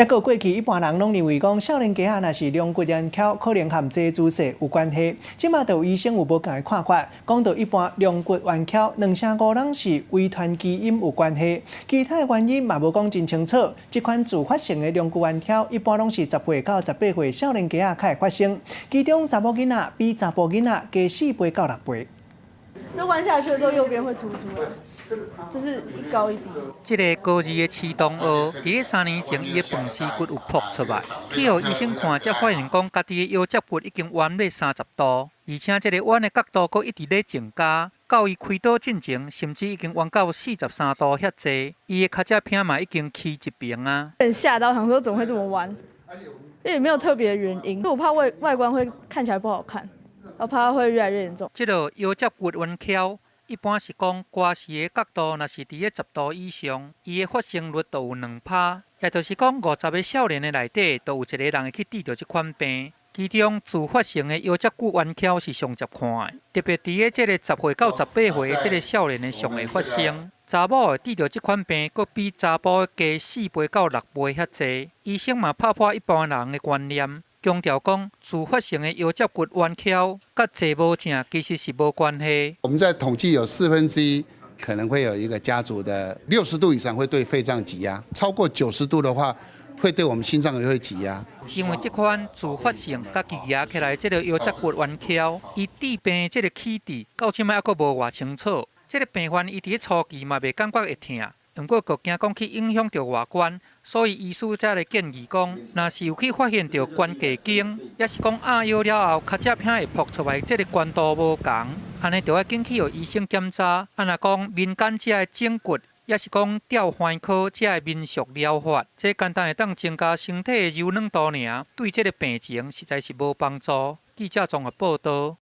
抑个过去一般人拢认为讲少年家若是龙骨弯翘，可能和这姿势有关系。即马就有医生有无同的看法，讲到一般龙骨弯翘2成5人是遗传基因有关系，其他的原因嘛无讲真清楚。这款自发性的龙骨弯翘一般拢是10岁到18岁少年家才会发生，其中查某囡仔比查甫囡仔加4倍到6倍。 就弯下去的时候，右边会凸出来，就是一高一低。这个高二的池东学，伫3年前，伊的饭丝骨有破出来，去互医生看，才发现讲家己的腰脊骨已经弯了30度，而且这个弯的角度佫一直咧增加，到伊开刀进前，甚至已经弯到43度遐济，伊的脚趾片嘛已经起一边啊。很吓到，想说怎么会这么弯？因为也没有特别的原因，我怕外观会看起来不好看。 我怕它会越来越严重。这个腰脊骨弯翘，一般是讲刮视的角度，若是伫咧10度以上，伊的发生率就有2%，也就是讲50个少年的内底，都有一个人会去治疗这款病。其中自发性的腰脊骨弯翘是上接看的，特别伫咧这个10岁到18岁的这个少年的上会发生。查某的治疗这款病，佫比查甫加4倍到6倍遐济。医生嘛拍破一般人的观念。 强调讲，自发性的腰脊骨弯翘，甲坐无正其实是无关系。我们在统计有1/4可能会有一个家族的60度以上会对肺脏挤压，超过90度的话，会对我们心脏也会挤压。因为这款自发性甲积压起来这个腰脊骨弯翘，伊治病这个起治到即摆还佫无偌清楚。这个病患伊伫初期嘛袂感觉会痛。 不过，佫惊讲去影响到外观，所以医师才来建议讲，若是有去发现到关节镜，也是讲压腰了后，脚趾片会破出来，这个关度无同，安尼就要紧去互医生检查。啊，若讲民间这个整骨，也是讲吊环科这个民俗疗法，这简单会当增加身体的柔软度尔，对这个病情实在是无帮助。记者综合报道。